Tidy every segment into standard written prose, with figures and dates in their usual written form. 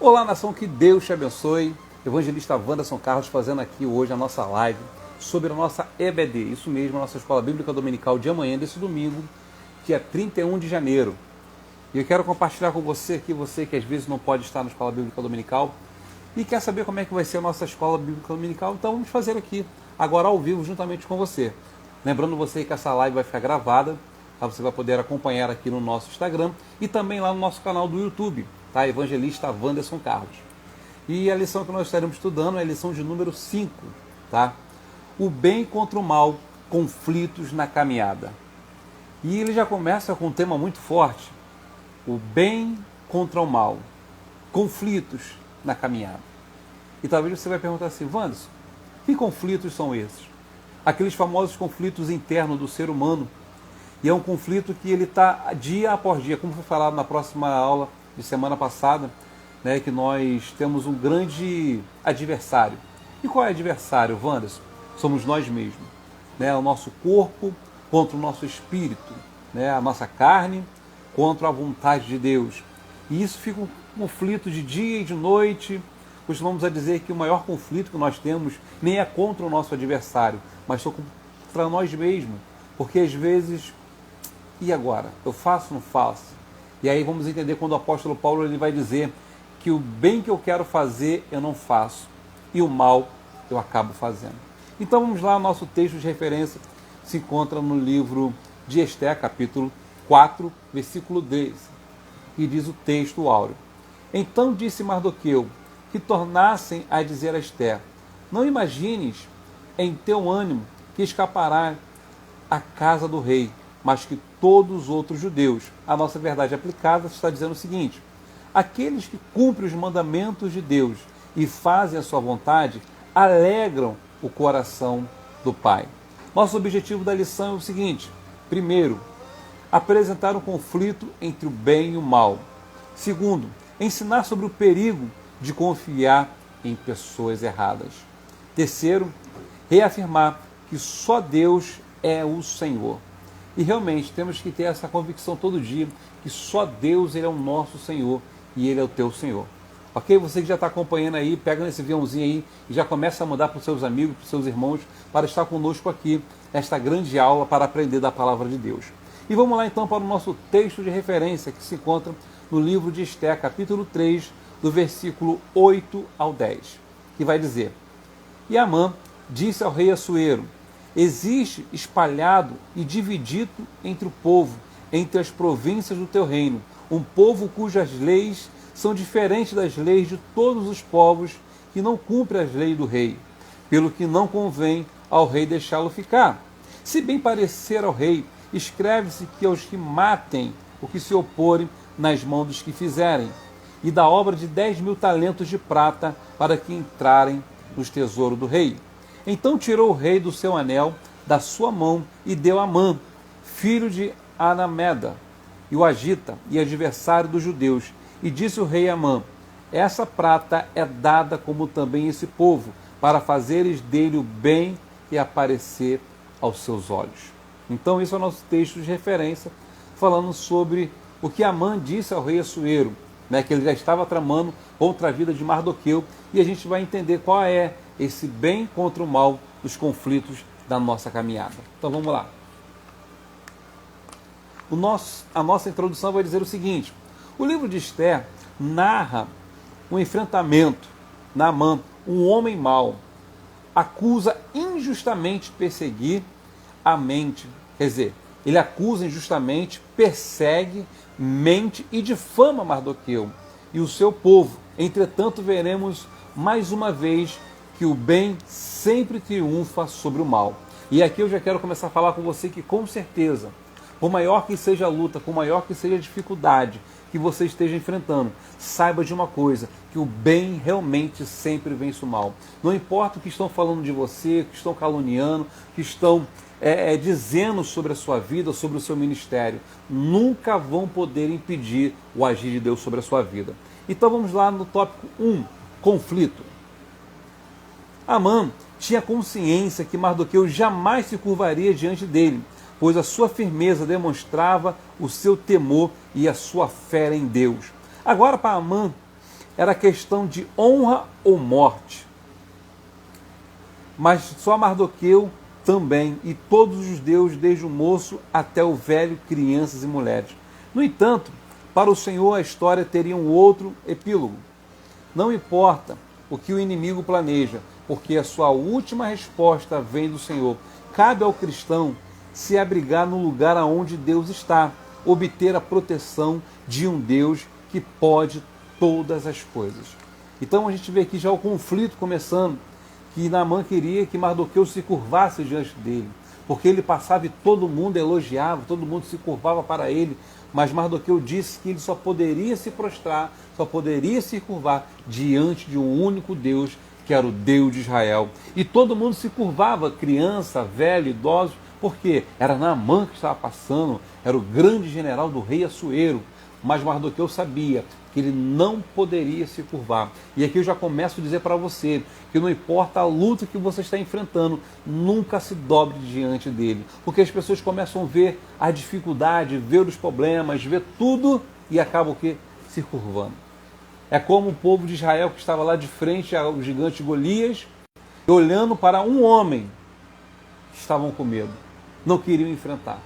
Olá, nação, que Deus te abençoe. Evangelista Wanderson Carlos fazendo aqui hoje a nossa live sobre a nossa EBD, isso mesmo, a nossa Escola Bíblica Dominical de amanhã, desse domingo, que é 31 de janeiro. E eu quero compartilhar com você aqui, você que às vezes não pode estar na Escola Bíblica Dominical e quer saber como é que vai ser a nossa Escola Bíblica Dominical, então vamos fazer aqui, agora ao vivo, juntamente com você. Lembrando você que essa live vai ficar gravada, tá? Você vai poder acompanhar aqui no nosso Instagram e também lá no nosso canal do YouTube, tá? Evangelista Wanderson Carlos. E a lição que nós estaremos estudando é a lição de número 5, tá? O bem contra o mal, conflitos na caminhada. E ele já começa com um tema muito forte, o bem contra o mal, conflitos na caminhada. E talvez você vai perguntar assim, Wanderson, que conflitos são esses? Aqueles famosos conflitos internos do ser humano. E é um conflito que ele está dia após dia, como foi falado na próxima aula de semana passada, né, que nós temos um grande adversário. E qual é o adversário, Wanderson? Somos nós mesmos. Né, o nosso corpo contra o nosso espírito, né, a nossa carne contra a vontade de Deus. E isso fica um conflito de dia e de noite. Costumamos a dizer que o maior conflito que nós temos nem é contra o nosso adversário, mas contra nós mesmos. Porque às vezes, e agora? Eu faço ou não faço? E aí vamos entender quando o apóstolo Paulo ele vai dizer que o bem que eu quero fazer eu não faço, e o mal eu acabo fazendo. Então vamos lá, nosso texto de referência se encontra no livro de Esther, capítulo 4, versículo 10, e diz o texto áureo. Então disse Mardoqueu, que tornassem a dizer a Esther, não imagines em teu ânimo que escapará a casa do rei, mas que todos os outros judeus. A nossa verdade aplicada está dizendo o seguinte, aqueles que cumprem os mandamentos de Deus e fazem a sua vontade, alegram o coração do Pai. Nosso objetivo da lição é o seguinte, primeiro, apresentar um conflito entre o bem e o mal. Segundo, ensinar sobre o perigo de confiar em pessoas erradas. Terceiro, reafirmar que só Deus é o Senhor. E realmente temos que ter essa convicção todo dia, que só Deus ele é o nosso Senhor e Ele é o teu Senhor. Ok? Você que já está acompanhando aí, pega nesse aviãozinho aí e já começa a mandar para os seus amigos, para os seus irmãos, para estar conosco aqui, nesta grande aula para aprender da Palavra de Deus. E vamos lá então para o nosso texto de referência que se encontra no livro de Esther, capítulo 3, do versículo 8 ao 10, que vai dizer, e Amã disse ao rei Assuero, existe espalhado e dividido entre o povo, entre as províncias do teu reino, um povo cujas leis são diferentes das leis de todos os povos que não cumprem as leis do rei, pelo que não convém ao rei deixá-lo ficar. Se bem parecer ao rei, escreve-se que aos que matem o que se oporem nas mãos dos que fizerem, e da obra de 10.000 talentos de prata para que entrarem nos tesouros do rei. Então tirou o rei do seu anel da sua mão e deu a Amã, filho de Anameda, e o Agita, e adversário dos judeus. E disse o rei a Amã, essa prata é dada como também esse povo, para fazeres dele o bem e aparecer aos seus olhos. Então isso é o nosso texto de referência, falando sobre o que Amã disse ao rei Assuero, né, que ele já estava tramando contra a vida de Mardoqueu, e a gente vai entender qual é esse bem contra o mal dos conflitos da nossa caminhada. Então vamos lá. A nossa introdução vai dizer o seguinte, o livro de Esther narra um enfrentamento, Naamã, um homem mau, acusa injustamente perseguir a mente, quer dizer, ele acusa injustamente, persegue, mente e difama Mardoqueu e o seu povo. Entretanto, veremos mais uma vez que o bem sempre triunfa sobre o mal. E aqui eu já quero começar a falar com você que com certeza, por maior que seja a luta, por maior que seja a dificuldade que você esteja enfrentando, saiba de uma coisa, que o bem realmente sempre vence o mal. Não importa o que estão falando de você, que estão caluniando, que estão dizendo sobre a sua vida, sobre o seu ministério, nunca vão poder impedir o agir de Deus sobre a sua vida. Então vamos lá no tópico 1, conflito. Amã tinha consciência que Mardoqueu jamais se curvaria diante dele, pois a sua firmeza demonstrava o seu temor e a sua fé em Deus. Agora, para Amã, Era questão de honra ou morte. Mas só Mardoqueu também, e todos os judeus, desde o moço até o velho, crianças e mulheres. No entanto, para o Senhor a história teria um outro epílogo. Não importa o que o inimigo planeja, porque a sua última resposta vem do Senhor. Cabe ao cristão se abrigar no lugar aonde Deus está, obter a proteção de um Deus que pode todas as coisas. Então a gente vê aqui já o conflito começando, que Naamã queria que Mardoqueu se curvasse diante dele, porque ele passava e todo mundo elogiava, todo mundo se curvava para ele, mas Mardoqueu disse que ele só poderia se prostrar, só poderia se curvar diante de um único Deus, que era o Deus de Israel. E todo mundo se curvava, criança, velho, idoso, porque era Naamã que estava passando, era o grande general do rei Assuero, mas Mardoqueu sabia que ele não poderia se curvar. E aqui eu já começo a dizer para você que não importa a luta que você está enfrentando, nunca se dobre diante dele. Porque as pessoas começam a ver a dificuldade, ver os problemas, ver tudo e acabam o quê? Se curvando. É como o povo de Israel que estava lá de frente ao gigante Golias, olhando para um homem, estavam com medo, não queriam enfrentar.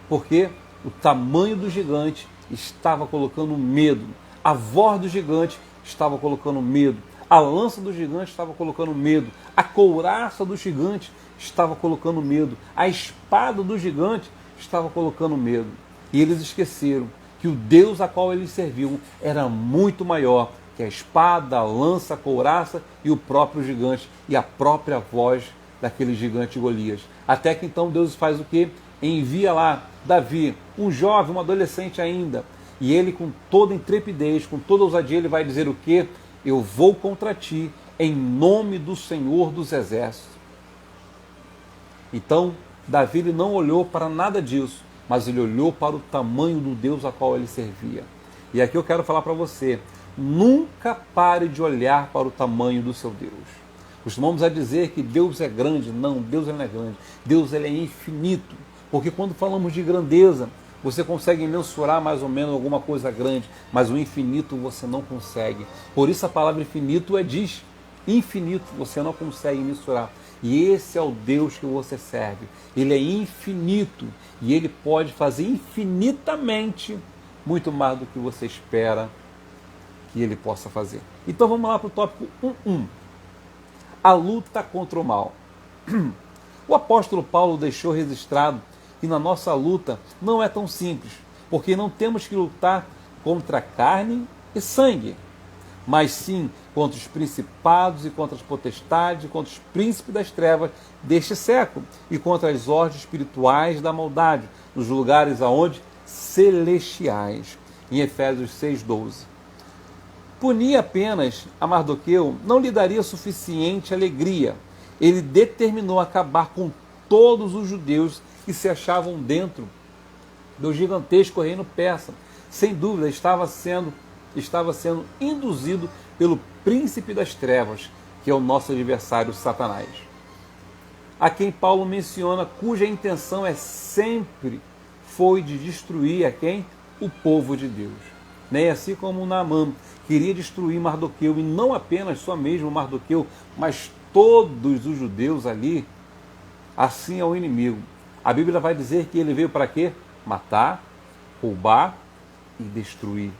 Porque o tamanho do gigante estava colocando medo. A voz do gigante estava colocando medo. A lança do gigante estava colocando medo. A couraça do gigante estava colocando medo. A espada do gigante estava colocando medo. E eles esqueceram que o Deus a qual eles serviam era muito maior que a espada, a lança, a couraça e o próprio gigante e a própria voz daquele gigante Golias. Até que então Deus faz o quê? Envia lá Davi, um jovem, um adolescente ainda, e ele com toda intrepidez, com toda ousadia, ele vai dizer o quê? Eu vou contra ti em nome do Senhor dos Exércitos. Então, Davi ele não olhou para nada disso, mas ele olhou para o tamanho do Deus a qual ele servia. E aqui eu quero falar para você, nunca pare de olhar para o tamanho do seu Deus. Costumamos a dizer que Deus é grande. Não, Deus não é grande. Deus ele é infinito. Porque quando falamos de grandeza, você consegue mensurar mais ou menos alguma coisa grande, mas o infinito você não consegue. Por isso a palavra infinito diz infinito, você não consegue mensurar. E esse é o Deus que você serve. Ele é infinito e ele pode fazer infinitamente muito mais do que você espera que ele possa fazer. Então vamos lá para o tópico 1.1. A luta contra o mal. O apóstolo Paulo deixou registrado que na nossa luta não é tão simples, porque não temos que lutar contra carne e sangue, mas sim contra os principados e contra as potestades, contra os príncipes das trevas deste século e contra as ordens espirituais da maldade, nos lugares aonde? Celestiais. Em Efésios 6:12. Punir apenas a Mardoqueu não lhe daria suficiente alegria. Ele determinou acabar com todos os judeus que se achavam dentro do gigantesco reino persa. Sem dúvida, estava sendo induzido pelo príncipe das trevas, que é o nosso adversário Satanás. A quem Paulo menciona, cuja intenção sempre foi de destruir a quem? O povo de Deus. Nem assim como Naamã queria destruir Mardoqueu, e não apenas só mesmo Mardoqueu, mas todos os judeus ali, assim é o inimigo. A Bíblia vai dizer que ele veio para quê? Matar, roubar e destruir.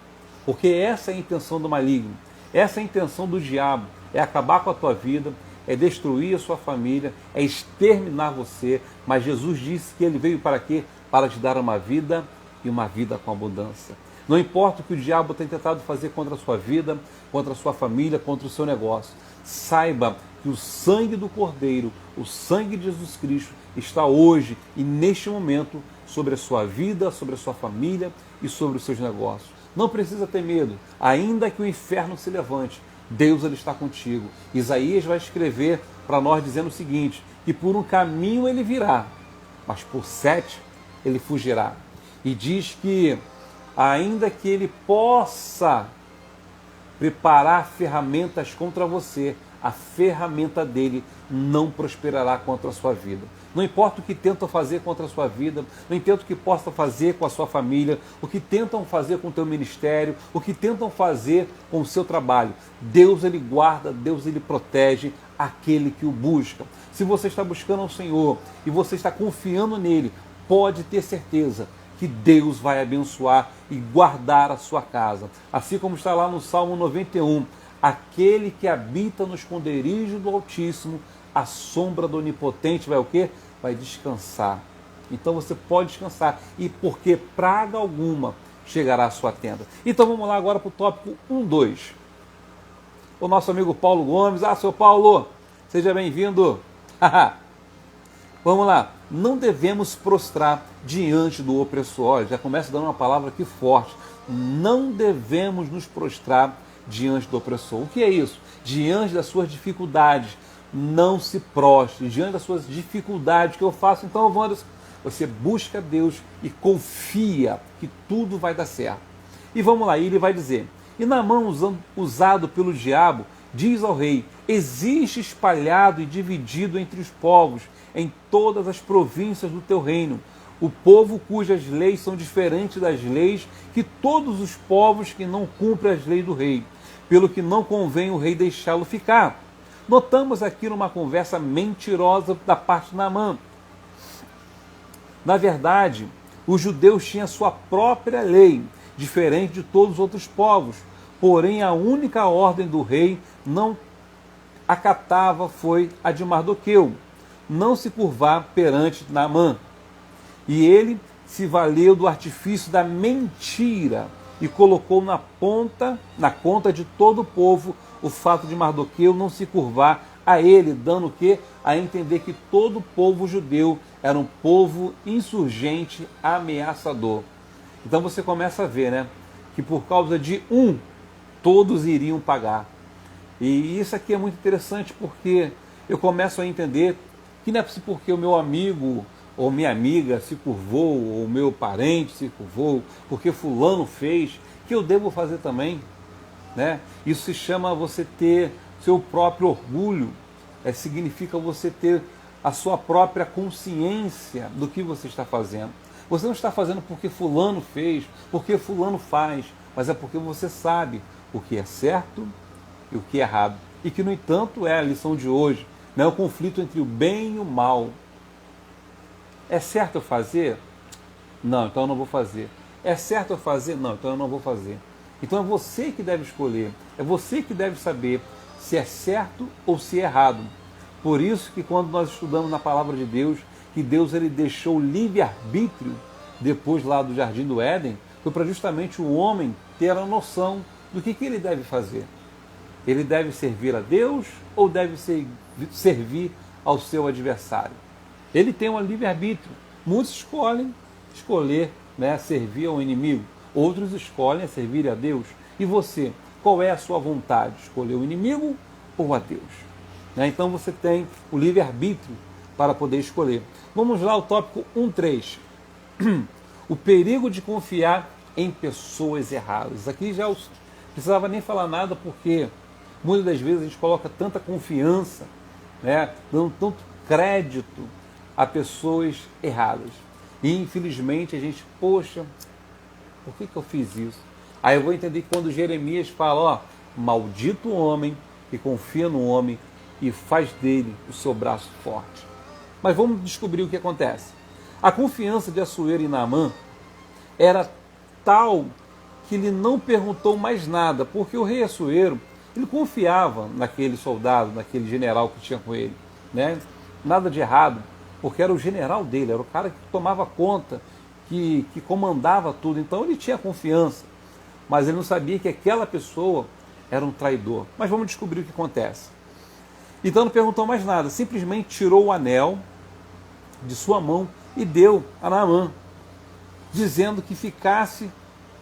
Porque essa é a intenção do maligno, essa é a intenção do diabo, é acabar com a tua vida, é destruir a sua família, é exterminar você. Mas Jesus disse que ele veio para quê? Para te dar uma vida e uma vida com abundância. Não importa o que o diabo tem tentado fazer contra a sua vida, contra a sua família, contra o seu negócio. Saiba que o sangue do Cordeiro, o sangue de Jesus Cristo, está hoje e neste momento sobre a sua vida, sobre a sua família e sobre os seus negócios. Não precisa ter medo, ainda que o inferno se levante, Deus ele está contigo. Isaías vai escrever para nós dizendo o seguinte, que por um caminho ele virá, mas por 7 ele fugirá. E diz que ainda que ele possa preparar ferramentas contra você, a ferramenta dele não prosperará contra a sua vida. Não importa o que tentam fazer contra a sua vida, não importa o que possam fazer com a sua família, o que tentam fazer com o teu ministério, o que tentam fazer com o seu trabalho. Deus, ele guarda, Deus, ele protege aquele que o busca. Se você está buscando ao Senhor e você está confiando nele, pode ter certeza que Deus vai abençoar e guardar a sua casa. Assim como está lá no Salmo 91, aquele que habita no esconderijo do Altíssimo, a sombra do Onipotente vai o quê? Vai descansar. Então você pode descansar. E porque praga alguma chegará à sua tenda. Então vamos lá agora para o tópico 1.2. O nosso amigo Paulo Gomes. Seu Paulo, seja bem-vindo. Vamos lá. Não devemos prostrar diante do opressor. Olha, já começa dando uma palavra aqui forte. Não devemos nos prostrar diante do opressor. O que é isso? Diante das suas dificuldades. Não se prostre diante das suas dificuldades. Que eu faço? Então, Wanderson, você busca Deus e confia que tudo vai dar certo. E vamos lá, ele vai dizer: e Naamã, usado pelo diabo, diz ao rei: existe espalhado e dividido entre os povos, em todas as províncias do teu reino, o povo cujas leis são diferentes das leis que todos os povos que não cumprem as leis do rei, pelo que não convém o rei deixá-lo ficar. Notamos aqui numa conversa mentirosa da parte de Naamã. Na verdade, os judeus tinham sua própria lei, diferente de todos os outros povos, porém a única ordem do rei não acatava foi a de Mardoqueu, não se curvar perante Naamã. E ele se valeu do artifício da mentira e colocou na conta de todo o povo o fato de Mardoqueu não se curvar a ele, dando o quê? A entender que todo o povo judeu era um povo insurgente, ameaçador. Então você começa a ver, né, que por causa de um, todos iriam pagar. E isso aqui é muito interessante porque eu começo a entender que não é porque o meu amigo ou minha amiga se curvou, ou o meu parente se curvou, porque fulano fez, que eu devo fazer também. Né? Isso se chama você ter seu próprio orgulho, significa você ter a sua própria consciência do que você está fazendo. Você não está fazendo porque fulano fez, porque fulano faz, mas é porque você sabe o que é certo e o que é errado. E que, no entanto, é a lição de hoje, né? O conflito entre o bem e o mal. É certo eu fazer? Não, então eu não vou fazer. É certo eu fazer? Não, então eu não vou fazer. Então é você que deve escolher, é você que deve saber se é certo ou se é errado. Por isso que quando nós estudamos na palavra de Deus, que Deus ele deixou o livre-arbítrio depois lá do Jardim do Éden, foi para justamente o homem ter a noção do que ele deve fazer. Ele deve servir a Deus ou deve servir ao seu adversário? Ele tem um livre-arbítrio. Muitos escolhem né, servir ao inimigo. Outros escolhem servir a Deus. E você, qual é a sua vontade? Escolher o inimigo ou a Deus? Né? Então você tem o livre-arbítrio para poder escolher. Vamos lá ao tópico 1.3. O perigo de confiar em pessoas erradas. Aqui já não precisava nem falar nada, porque muitas das vezes a gente coloca tanta confiança, né, dando tanto crédito a pessoas erradas. E infelizmente a gente, poxa, por que eu fiz isso? Aí eu vou entender que quando Jeremias fala, maldito o homem que confia no homem e faz dele o seu braço forte. Mas vamos descobrir o que acontece. A confiança de Assuero em Naamã era tal que ele não perguntou mais nada, porque o rei Assuero, ele confiava naquele soldado, naquele general que tinha com ele, né? Nada de errado, porque era o general dele, era o cara que tomava conta, que comandava tudo, então ele tinha confiança, mas ele não sabia que aquela pessoa era um traidor. Mas vamos descobrir o que acontece. Então não perguntou mais nada, simplesmente tirou o anel de sua mão e deu a Naamã, dizendo que ficasse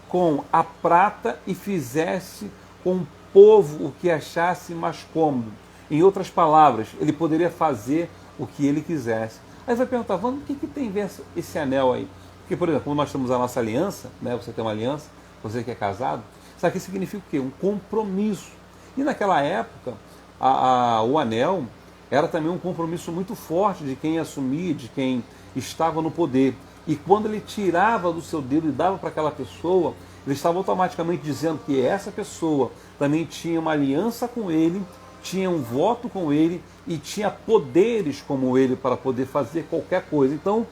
com a prata e fizesse com o povo o que achasse mais cômodo. Em outras palavras, ele poderia fazer o que ele quisesse. Aí você vai perguntar, Wanda, o que tem a ver esse anel aí? Porque, por exemplo, quando nós temos a nossa aliança, né, você tem uma aliança, você que é casado, isso aqui significa o quê? Um compromisso. E naquela época, o anel era também um compromisso muito forte de quem assumia, de quem estava no poder. E quando ele tirava do seu dedo e dava para aquela pessoa, ele estava automaticamente dizendo que essa pessoa também tinha uma aliança com ele, tinha um voto com ele e tinha poderes como ele para poder fazer qualquer coisa. Então,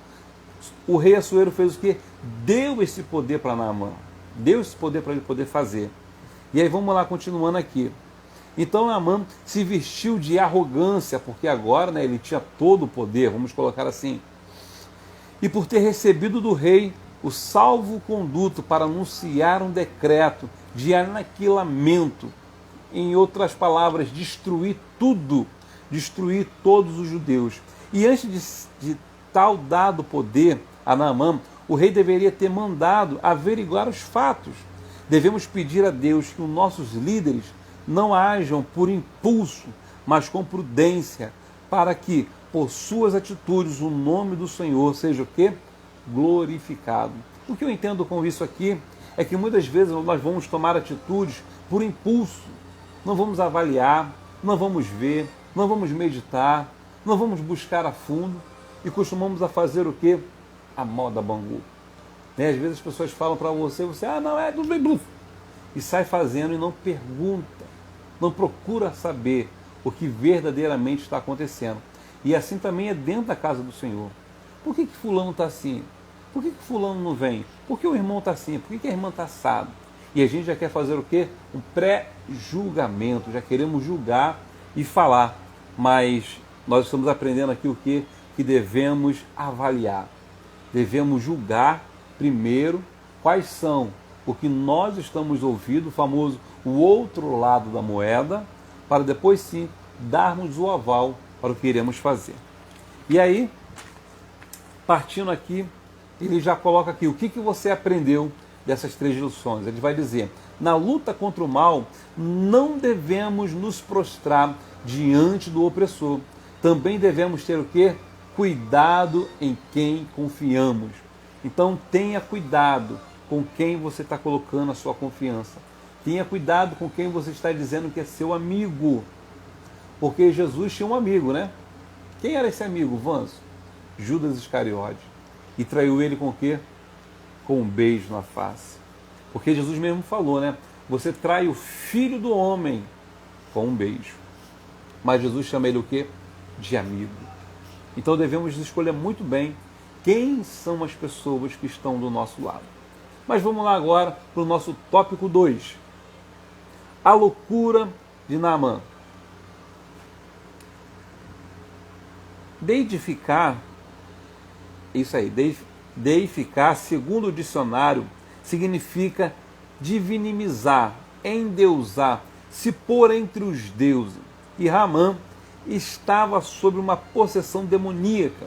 o rei Assuero fez o quê? Deu esse poder para Naamã. Deu esse poder para ele poder fazer. E aí vamos lá, continuando aqui. Então Naamã se vestiu de arrogância, porque agora, né, ele tinha todo o poder, vamos colocar assim. E por ter recebido do rei o salvo-conduto para anunciar um decreto de aniquilamento, em outras palavras, destruir tudo, destruir todos os judeus. E antes de tal dado poder a Naamã, o rei deveria ter mandado averiguar os fatos. Devemos pedir a Deus que os nossos líderes não ajam por impulso, mas com prudência, para que, por suas atitudes, o nome do Senhor seja o quê? Glorificado. O que eu entendo com isso aqui é que muitas vezes nós vamos tomar atitudes por impulso, não vamos avaliar, não vamos ver, não vamos meditar, não vamos buscar a fundo e costumamos a fazer o quê? A moda Bangu. Às vezes as pessoas falam para você, não, é do bluf, e sai fazendo e não pergunta, não procura saber o que verdadeiramente está acontecendo. E assim também é dentro da casa do Senhor. Por que fulano está assim? Por que fulano não vem? Por que o irmão está assim? Por que a irmã está assado? E a gente já quer fazer o quê? Um pré-julgamento, já queremos julgar e falar. Mas nós estamos aprendendo aqui o quê? Que devemos avaliar. Devemos julgar primeiro quais são o que nós estamos ouvindo, o famoso o outro lado da moeda, para depois sim darmos o aval para o que iremos fazer. E aí, partindo aqui, ele já coloca aqui o que você aprendeu dessas 3 lições. Ele vai dizer: na luta contra o mal, não devemos nos prostrar diante do opressor. Também devemos ter o quê? Cuidado em quem confiamos. Então tenha cuidado com quem você está colocando a sua confiança. Tenha cuidado com quem você está dizendo que é seu amigo. Porque Jesus tinha um amigo, né? Quem era esse amigo, Vanzo? Judas Iscariote. E traiu ele com o quê? Com um beijo na face. Porque Jesus mesmo falou, né? Você trai o filho do homem com um beijo. Mas Jesus chama ele o quê? De amigo. Então devemos escolher muito bem quem são as pessoas que estão do nosso lado. Mas vamos lá agora para o nosso tópico 2. A loucura de Naamã. Deificar, isso aí, deificar, segundo o dicionário, significa divinimizar, endeusar, se pôr entre os deuses. E Naamã estava sob uma possessão demoníaca.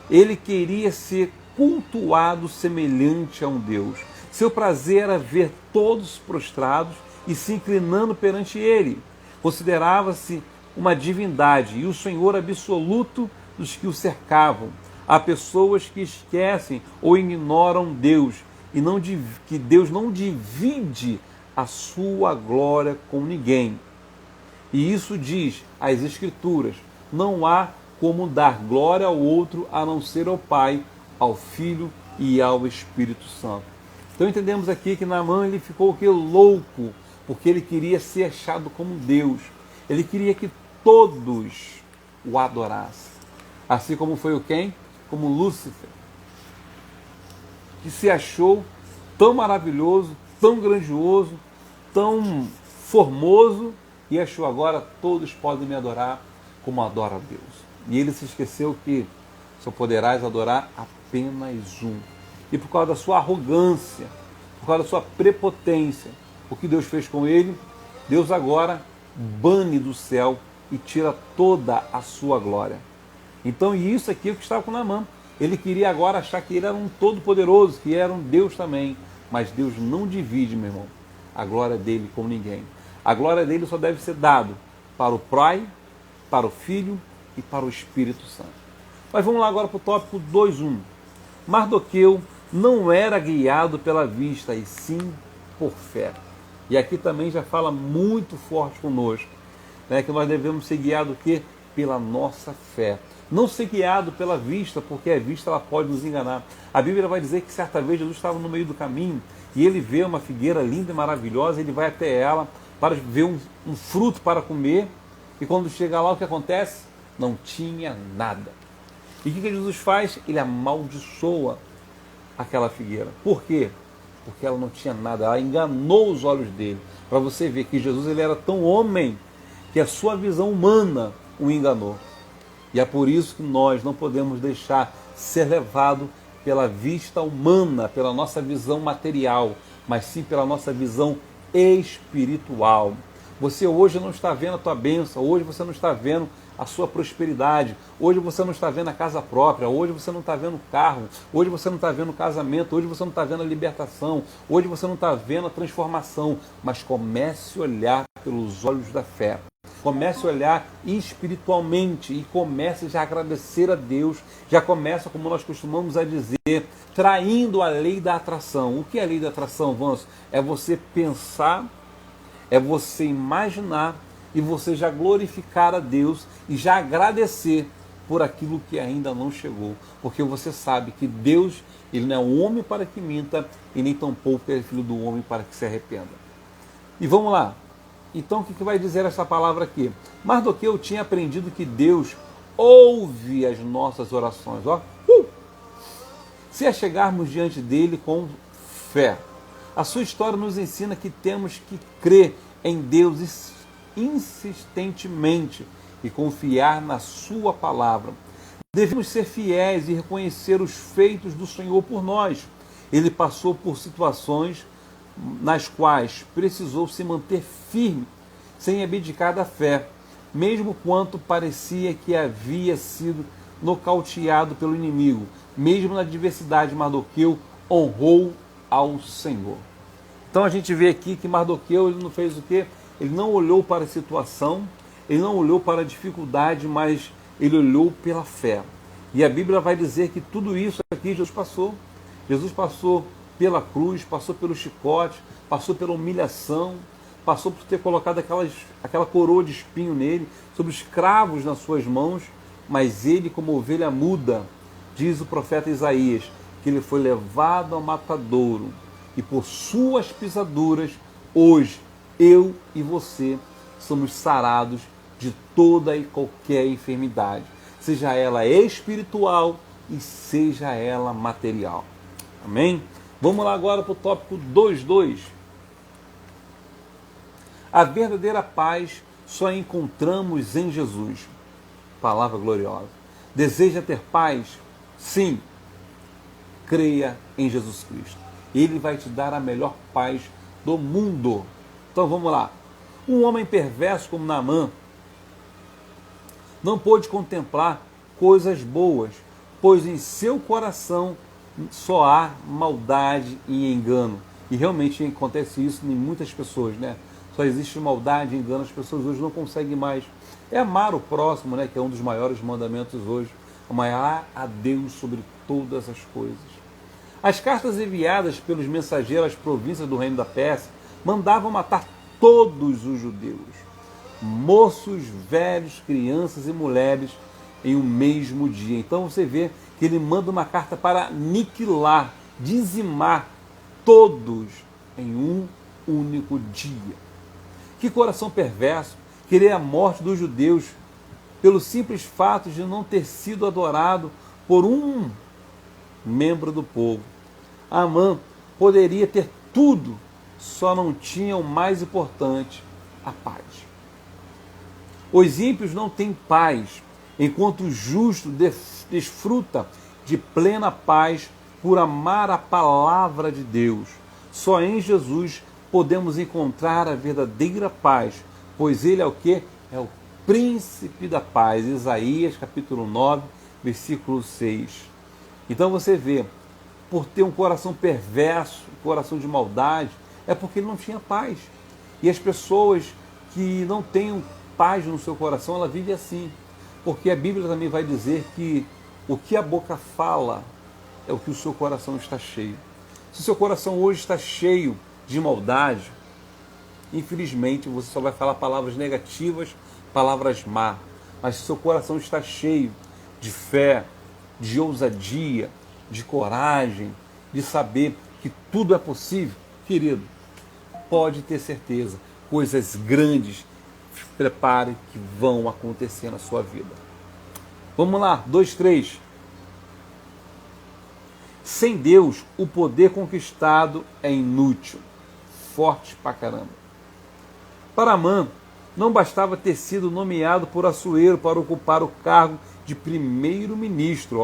Ele queria ser cultuado semelhante a um deus. Seu prazer era ver todos prostrados e se inclinando perante ele. Considerava-se uma divindade e o Senhor absoluto dos que o cercavam. Há pessoas que esquecem ou ignoram Deus e que Deus não divide a sua glória com ninguém. E isso diz as Escrituras: não há como dar glória ao outro a não ser ao Pai, ao Filho e ao Espírito Santo. Então entendemos aqui que Naamã ele ficou o que? Louco, porque ele queria ser achado como Deus. Ele queria que todos o adorassem. Assim como foi o quem? Como Lúcifer, que se achou tão maravilhoso, tão grandioso, tão formoso, e achou agora todos podem me adorar como adora a Deus. E ele se esqueceu que só poderás adorar apenas um. E por causa da sua arrogância, por causa da sua prepotência, o que Deus fez com ele? Deus agora bane do céu e tira toda a sua glória. Então, e isso aqui é o que estava com Naamã. Ele queria agora achar que ele era um todo-poderoso, que era um Deus também. Mas Deus não divide, meu irmão, a glória dele com ninguém. A glória dele só deve ser dado para o Pai, para o Filho e para o Espírito Santo. Mas vamos lá agora para o tópico 2.1. Mardoqueu não era guiado pela vista, e sim por fé. E aqui também já fala muito forte conosco. né, que nós devemos ser guiados o quê? Pela nossa fé. Não ser guiado pela vista, porque a vista ela pode nos enganar. A Bíblia vai dizer que certa vez Jesus estava no meio do caminho e ele vê uma figueira linda e maravilhosa, ele vai até ela para ver um fruto para comer, e quando chega lá o que acontece? Não tinha nada. E o que Jesus faz? Ele amaldiçoa aquela figueira. Por quê? Porque ela não tinha nada, ela enganou os olhos dele. Para você ver que Jesus ele era tão homem que a sua visão humana o enganou. E é por isso que nós não podemos deixar ser levado pela vista humana, pela nossa visão material, mas sim pela nossa visão espiritual. Você hoje não está vendo a tua bênção, hoje você não está vendo a sua prosperidade, hoje você não está vendo a casa própria, hoje você não está vendo o carro, hoje você não está vendo o casamento, hoje você não está vendo a libertação, hoje você não está vendo a transformação, mas comece a olhar pelos olhos da fé. Comece a olhar espiritualmente e comece já a agradecer a Deus, já começa, como nós costumamos a dizer, traindo a lei da atração. O que é a lei da atração, Vanso? É você pensar, é você imaginar e você já glorificar a Deus e já agradecer por aquilo que ainda não chegou. Porque você sabe que Deus, ele não é um homem para que minta e nem tampouco é filho do homem para que se arrependa. E vamos lá. Então o que vai dizer essa palavra aqui? Mardoqueu tinha aprendido que Deus ouve as nossas orações. Ó. Se a chegarmos diante dele com fé. A sua história nos ensina que temos que crer em Deus insistentemente e confiar na sua palavra. Devemos ser fiéis e reconhecer os feitos do Senhor por nós. Ele passou por situações nas quais precisou se manter firme, sem abdicar da fé, mesmo quando parecia que havia sido nocauteado pelo inimigo. Mesmo na adversidade, Mardoqueu honrou ao Senhor. Então a gente vê aqui que Mardoqueu ele não fez o quê? Ele não olhou para a situação, ele não olhou para a dificuldade, mas ele olhou pela fé. E a Bíblia vai dizer que tudo isso aqui Jesus passou. Jesus passou pela cruz, passou pelo chicote, passou pela humilhação, passou por ter colocado aquela coroa de espinho nele, sobre os cravos nas suas mãos, mas ele, como ovelha muda, diz o profeta Isaías, que ele foi levado ao matadouro, e por suas pisaduras, hoje, eu e você somos sarados de toda e qualquer enfermidade, seja ela espiritual e seja ela material. Amém? Vamos lá agora para o tópico 2.2. A verdadeira paz só encontramos em Jesus. Palavra gloriosa. Deseja ter paz? Sim. Creia em Jesus Cristo. Ele vai te dar a melhor paz do mundo. Então vamos lá. Um homem perverso como Naamã não pôde contemplar coisas boas, pois em seu coração só há maldade e engano. E realmente acontece isso em muitas pessoas, né? Só existe maldade e engano, as pessoas hoje não conseguem mais. É amar o próximo, né? Que é um dos maiores mandamentos hoje. Amar a Deus sobre todas as coisas. As cartas enviadas pelos mensageiros às províncias do reino da Pérsia mandavam matar todos os judeus, moços, velhos, crianças e mulheres, em um mesmo dia. Então você vê que ele manda uma carta para aniquilar, dizimar todos em um único dia. Que coração perverso, querer a morte dos judeus pelo simples fato de não ter sido adorado por um membro do povo. Amã poderia ter tudo, só não tinha o mais importante, a paz. Os ímpios não têm paz, enquanto o justo desfruta de plena paz por amar a palavra de Deus. Só em Jesus podemos encontrar a verdadeira paz, pois ele é o quê? É o príncipe da paz. Isaías capítulo 9, versículo 6. Então você vê, por ter um coração perverso, um coração de maldade, é porque ele não tinha paz. E as pessoas que não têm paz no seu coração, ela vive assim. Porque a Bíblia também vai dizer que o que a boca fala é o que o seu coração está cheio. Se o seu coração hoje está cheio de maldade, infelizmente você só vai falar palavras negativas palavras má, mas se seu coração está cheio de fé, de ousadia, de coragem, de saber que tudo é possível, querido, pode ter certeza, coisas grandes, prepare que vão acontecer na sua vida. Vamos lá, 2, 3. Sem Deus, o poder conquistado é inútil. Forte pra caramba. Para Amã, não bastava ter sido nomeado por Assuero para ocupar o cargo de primeiro-ministro,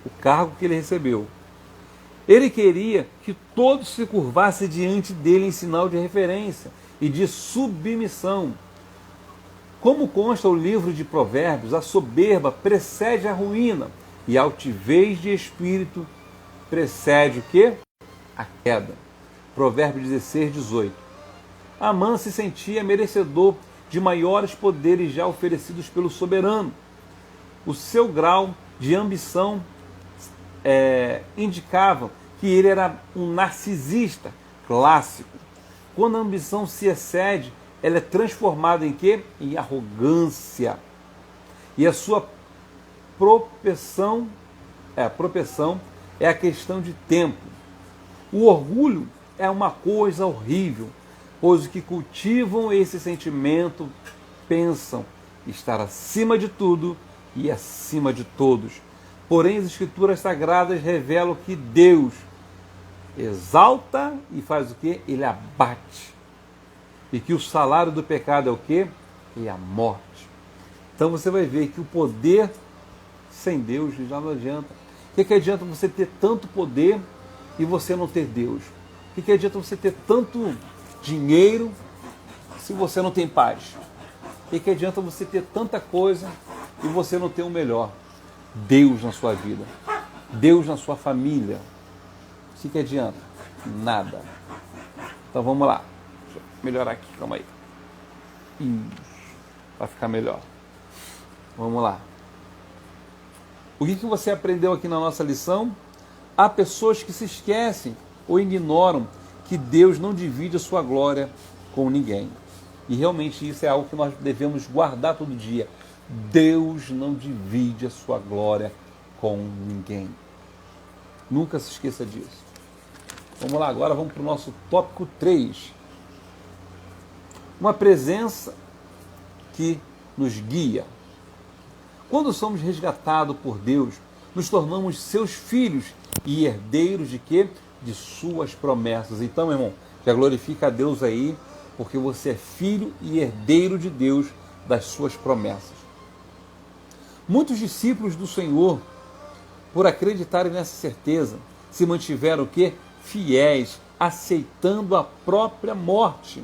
o cargo que ele recebeu. Ele queria que todos se curvassem diante dele em sinal de referência e de submissão. Como consta o livro de Provérbios, a soberba precede a ruína e a altivez de espírito precede o quê? A queda. Provérbios 16, 18. Amã se sentia merecedor de maiores poderes já oferecidos pelo soberano. O seu grau de ambição indicava que ele era um narcisista clássico. Quando a ambição se excede, ela é transformada em quê? Em arrogância. E a sua propensão é a questão de tempo. O orgulho é uma coisa horrível, pois os que cultivam esse sentimento pensam estar acima de tudo e acima de todos. Porém, as Escrituras Sagradas revelam que Deus exalta e faz o quê? Ele abate. E que o salário do pecado é o quê? É a morte. Então você vai ver que o poder sem Deus já não adianta. O que adianta você ter tanto poder e você não ter Deus? O que adianta você ter tanto dinheiro se você não tem paz? O que adianta você ter tanta coisa e você não ter o melhor? Deus na sua vida. Deus na sua família. O que adianta? Nada. Então vamos lá. Deixa eu melhorar aqui, calma aí. Vai ficar melhor. Vamos lá. O que você aprendeu aqui na nossa lição? Há pessoas que se esquecem ou ignoram que Deus não divide a sua glória com ninguém. E realmente isso é algo que nós devemos guardar todo dia. Deus não divide a sua glória com ninguém. Nunca se esqueça disso. Vamos lá, agora vamos para o nosso tópico 3. Uma presença que nos guia. Quando somos resgatados por Deus, nos tornamos seus filhos e herdeiros de quê? De suas promessas. Então, meu irmão, já glorifica a Deus aí, porque você é filho e herdeiro de Deus das suas promessas. Muitos discípulos do Senhor, por acreditarem nessa certeza, se mantiveram o quê? Fiéis, aceitando a própria morte.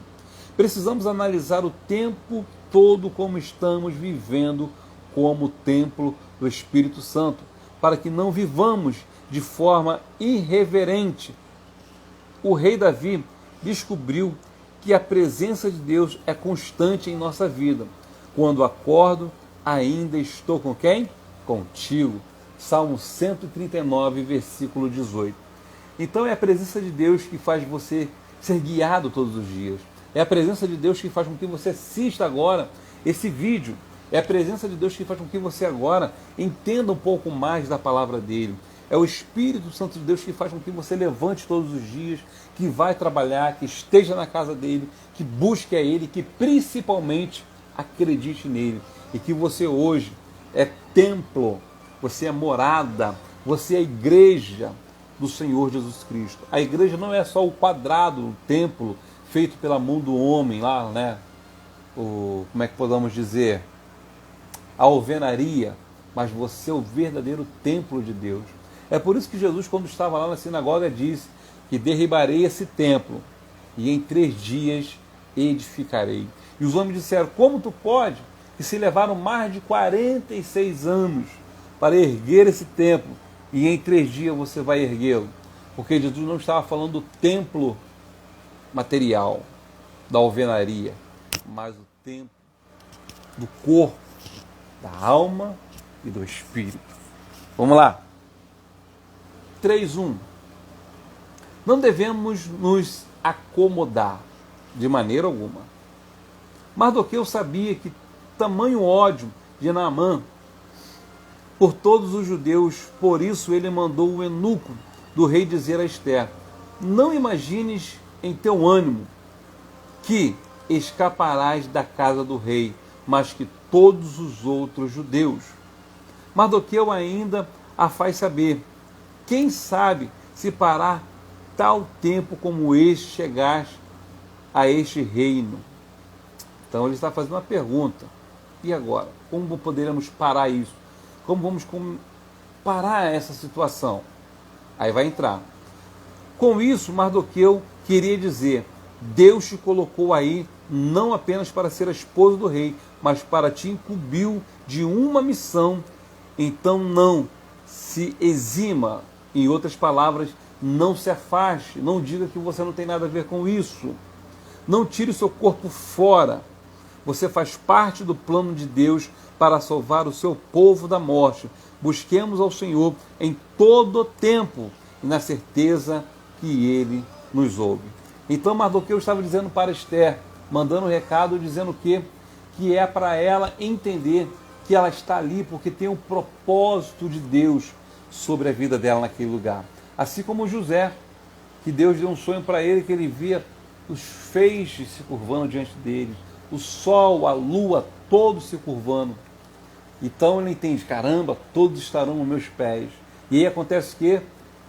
Precisamos analisar o tempo todo como estamos vivendo como templo do Espírito Santo, para que não vivamos de forma irreverente. O rei Davi descobriu que a presença de Deus é constante em nossa vida. Quando acordo, ainda estou com quem? Contigo. Salmo 139, versículo 18. Então é a presença de Deus que faz você ser guiado todos os dias. É a presença de Deus que faz com que você assista agora esse vídeo. É a presença de Deus que faz com que você agora entenda um pouco mais da palavra dele. É o Espírito Santo de Deus que faz com que você levante todos os dias, que vai trabalhar, que esteja na casa dele, que busque a ele, que principalmente acredite nele. E que você hoje é templo, você é morada, você é igreja do Senhor Jesus Cristo. A igreja não é só o quadrado, o templo feito pela mão do homem lá, né? Como é que podemos dizer? A alvenaria, mas você é o verdadeiro templo de Deus. É por isso que Jesus, quando estava lá na sinagoga, disse que derribarei esse templo e em 3 dias edificarei. E os homens disseram, como tu pode? Que se levaram mais de 46 anos para erguer esse templo e em 3 dias você vai erguê-lo. Porque Jesus não estava falando do templo material, da alvenaria, mas o templo do corpo, da alma e do espírito. Vamos lá. 3:1. Não devemos nos acomodar de maneira alguma. Mardoqueu sabia que tamanho ódio de Naamã por todos os judeus, por isso ele mandou o eunuco do rei dizer a Ester: não imagines em teu ânimo que escaparás da casa do rei, mas que todos os outros judeus. Mardoqueu ainda a faz saber: quem sabe se parar tal tempo como este chegaste a este reino. Então ele está fazendo uma pergunta: e agora? Como poderemos parar isso? Como vamos parar essa situação? Aí vai entrar. Com isso, Mardoqueu queria dizer: Deus te colocou aí não apenas para ser a esposa do rei, mas para te incumbiu de uma missão. Então não se exima. Em outras palavras, não se afaste, não diga que você não tem nada a ver com isso. Não tire o seu corpo fora. Você faz parte do plano de Deus para salvar o seu povo da morte. Busquemos ao Senhor em todo o tempo e na certeza que Ele nos ouve. Então Mardoqueu estava dizendo para Ester, mandando um recado, dizendo que é para ela entender que ela está ali porque tem um propósito de Deus sobre a vida dela naquele lugar. Assim como José, que Deus deu um sonho para ele, que ele via os feixes se curvando diante dele, o sol, a lua, todos se curvando. Então ele entende: caramba, todos estarão aos meus pés. E aí acontece que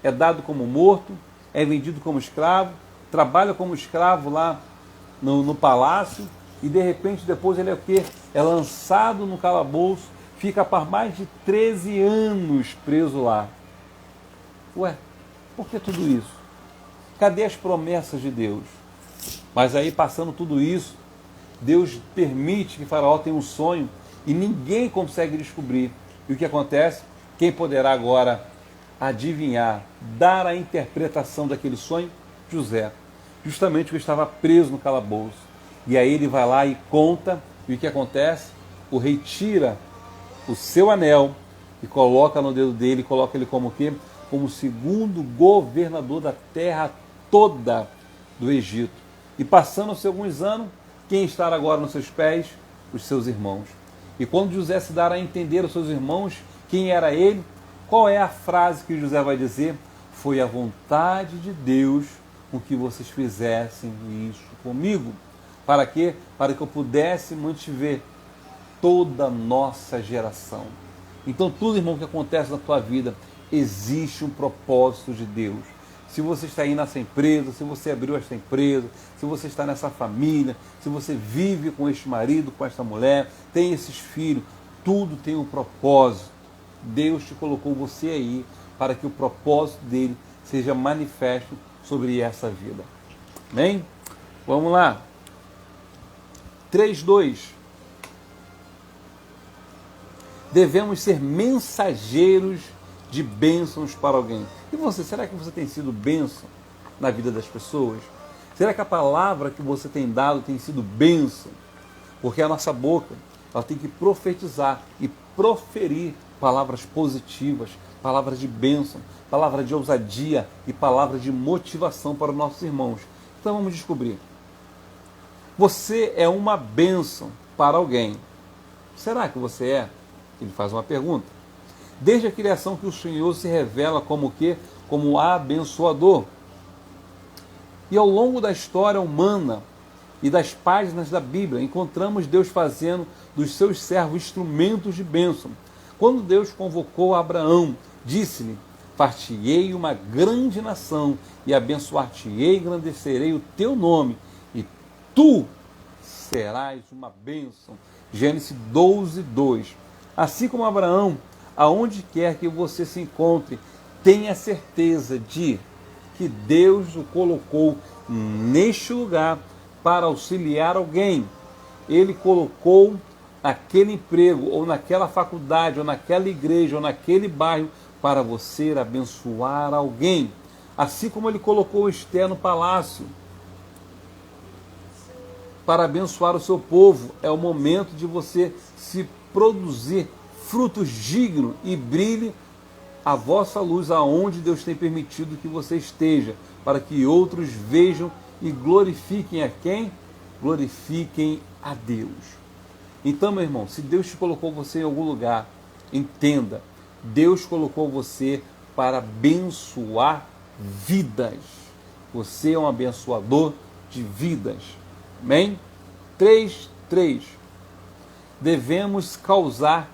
é dado como morto, é vendido como escravo, trabalha como escravo lá no palácio, e de repente depois ele é o quê? É lançado no calabouço, fica por mais de 13 anos preso lá. Ué, por que tudo isso? Cadê as promessas de Deus? Mas aí, passando tudo isso, Deus permite que Faraó tenha um sonho e ninguém consegue descobrir. E o que acontece? Quem poderá agora adivinhar, dar a interpretação daquele sonho? José, justamente o que estava preso no calabouço. E aí ele vai lá e conta, e o que acontece? O rei tira o seu anel e coloca no dedo dele, coloca ele como o quê? Como segundo governador da terra toda do Egito. E passando-se alguns anos, quem está agora nos seus pés? Os seus irmãos. E quando José se dá a entender aos seus irmãos quem era ele, qual é a frase que José vai dizer? Foi a vontade de Deus com que vocês fizessem isso comigo. Para quê? Para que eu pudesse mantiver toda a nossa geração. Então tudo, irmão, que acontece na tua vida, existe um propósito de Deus. Se você está aí nessa empresa, se você abriu esta empresa, se você está nessa família, se você vive com este marido, com esta mulher, tem esses filhos, tudo tem um propósito. Deus te colocou você aí para que o propósito dele seja manifesto sobre essa vida. Amém? Vamos lá. 3:2. Devemos ser mensageiros de bênçãos para alguém. E você, será que você tem sido bênção na vida das pessoas? Será que a palavra que você tem dado tem sido bênção? Porque a nossa boca, ela tem que profetizar e proferir palavras positivas, palavras de bênção, palavras de ousadia e palavras de motivação para os nossos irmãos. Então vamos descobrir. Você é uma bênção para alguém. Será que você é? Ele faz uma pergunta. Desde a criação que o Senhor se revela como o quê? Como abençoador. E ao longo da história humana e das páginas da Bíblia, encontramos Deus fazendo dos seus servos instrumentos de bênção. Quando Deus convocou Abraão, disse-lhe: far-te-ei uma grande nação, e abençoar-te-ei e engrandecerei o teu nome, e tu serás uma bênção. Gênesis 12:2. Assim como Abraão, aonde quer que você se encontre, tenha certeza de que Deus o colocou neste lugar para auxiliar alguém. Ele colocou aquele emprego, ou naquela faculdade, ou naquela igreja, ou naquele bairro, para você abençoar alguém. Assim como ele colocou Esther no palácio, para abençoar o seu povo. É o momento de você se produzir frutos dignos e brilhe a vossa luz aonde Deus tem permitido que você esteja, para que outros vejam e glorifiquem a quem? Glorifiquem a Deus. Então, meu irmão, se Deus te colocou você em algum lugar, entenda, Deus colocou você para abençoar vidas. Você é um abençoador de vidas. Amém? 3:3. Devemos causar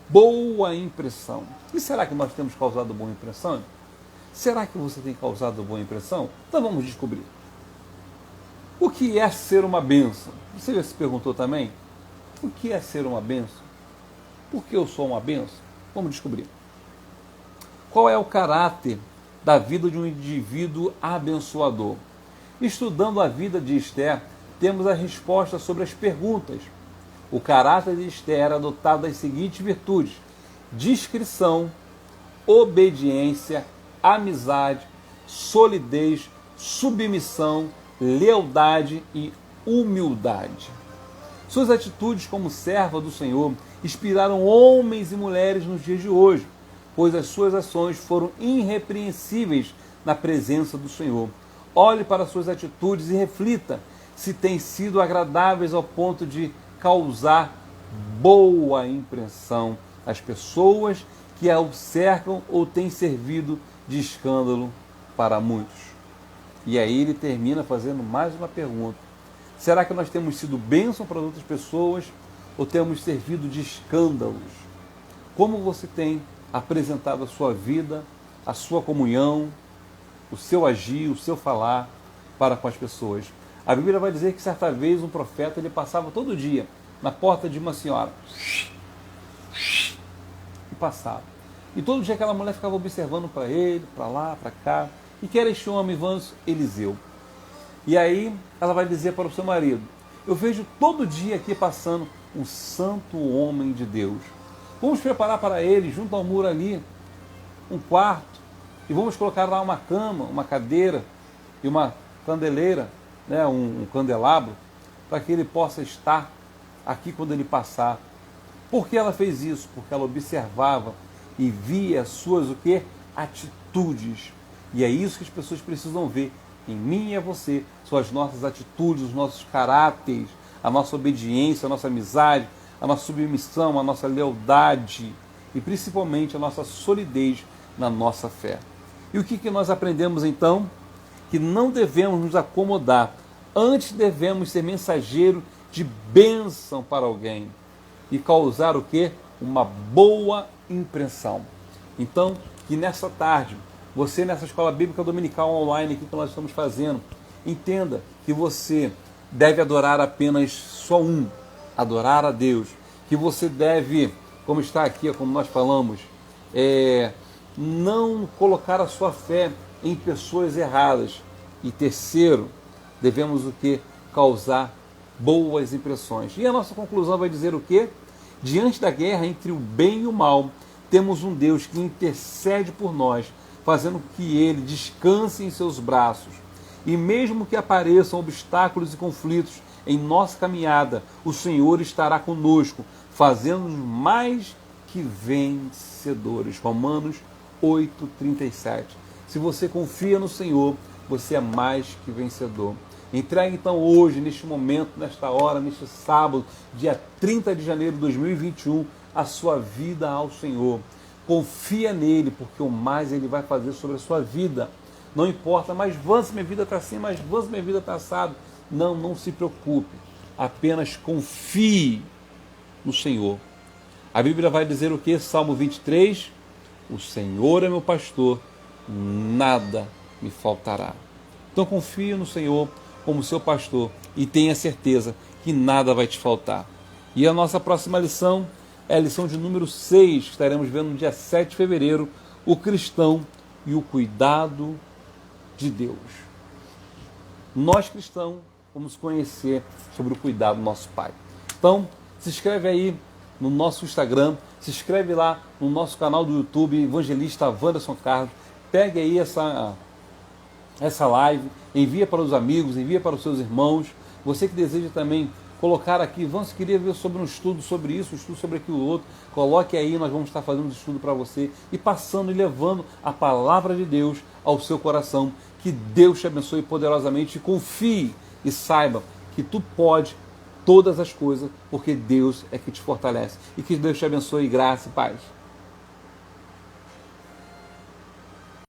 boa impressão. E será que nós temos causado boa impressão? Será que você tem causado boa impressão? Então vamos descobrir. O que é ser uma bênção? Você já se perguntou também? O que é ser uma bênção? Por que eu sou uma bênção? Vamos descobrir. Qual é o caráter da vida de um indivíduo abençoador? Estudando a vida de Esther, temos a resposta sobre as perguntas. O caráter de Esther era dotado das seguintes virtudes: discrição, obediência, amizade, solidez, submissão, lealdade e humildade. Suas atitudes como serva do Senhor inspiraram homens e mulheres nos dias de hoje, pois as suas ações foram irrepreensíveis na presença do Senhor. Olhe para suas atitudes e reflita se têm sido agradáveis ao ponto de causar boa impressão às pessoas que a cercam ou têm servido de escândalo para muitos. E aí ele termina fazendo mais uma pergunta: será que nós temos sido bênção para outras pessoas ou temos servido de escândalos? Como você tem apresentado a sua vida, a sua comunhão, o seu agir, o seu falar para com as pessoas? A Bíblia vai dizer que certa vez um profeta ele passava todo dia na porta de uma senhora e passava. E todo dia aquela mulher ficava observando para ele, para lá, para cá. E que era este homem, vamos, Eliseu. E aí ela vai dizer para o seu marido: eu vejo todo dia aqui passando um santo homem de Deus. Vamos preparar para ele, junto ao muro ali, um quarto. E vamos colocar lá uma cama, uma cadeira e uma candeleira, né, um candelabro, para que ele possa estar aqui quando ele passar. Por que ela fez isso? Porque ela observava e via as suas o quê? Atitudes. E é isso que as pessoas precisam ver em mim e em você. São as nossas atitudes, os nossos caráteres, a nossa obediência, a nossa amizade, a nossa submissão, a nossa lealdade e principalmente a nossa solidez na nossa fé. E o que nós aprendemos então? Que não devemos nos acomodar, antes devemos ser mensageiro de bênção para alguém e causar o quê? Uma boa impressão. Então, que nessa tarde, você nessa escola bíblica dominical online aqui que nós estamos fazendo, entenda que você deve adorar apenas só um, adorar a Deus, que você deve, como está aqui, como nós falamos, não colocar a sua fé em pessoas erradas. E terceiro, devemos o quê? Causar boas impressões. E a nossa conclusão vai dizer o quê? Diante da guerra entre o bem e o mal, temos um Deus que intercede por nós, fazendo que ele descanse em seus braços. E mesmo que apareçam obstáculos e conflitos em nossa caminhada, o Senhor estará conosco, fazendo-nos mais que vencedores. Romanos 8:37. Se você confia no Senhor, você é mais que vencedor. Entregue então hoje, neste momento, nesta hora, neste sábado, dia 30 de janeiro de 2021, a sua vida ao Senhor. Confia nele, porque o mais ele vai fazer sobre a sua vida. Não importa, mas vamos, minha vida está assim, mas vamos, minha vida está assado. Não se preocupe. Apenas confie no Senhor. A Bíblia vai dizer o que? Salmo 23, o Senhor é meu pastor, nada me faltará. Então confie no Senhor como seu pastor e tenha certeza que nada vai te faltar. E a nossa próxima lição é a lição de número 6, que estaremos vendo no dia 7 de fevereiro, o cristão e o cuidado de Deus. Nós cristãos vamos conhecer sobre o cuidado do nosso Pai. Então, se inscreve aí no nosso Instagram, se inscreve lá no nosso canal do YouTube, Evangelista Wanderson Carlos, pegue aí essa live, envia para os amigos, envia para os seus irmãos. Você que deseja também colocar aqui, vamos querer ver sobre um estudo sobre isso, um estudo sobre aquilo outro, coloque aí, nós vamos estar fazendo um estudo para você e passando e levando a palavra de Deus ao seu coração. Que Deus te abençoe poderosamente, confie e saiba que tu pode todas as coisas, porque Deus é que te fortalece. E que Deus te abençoe, graça e paz.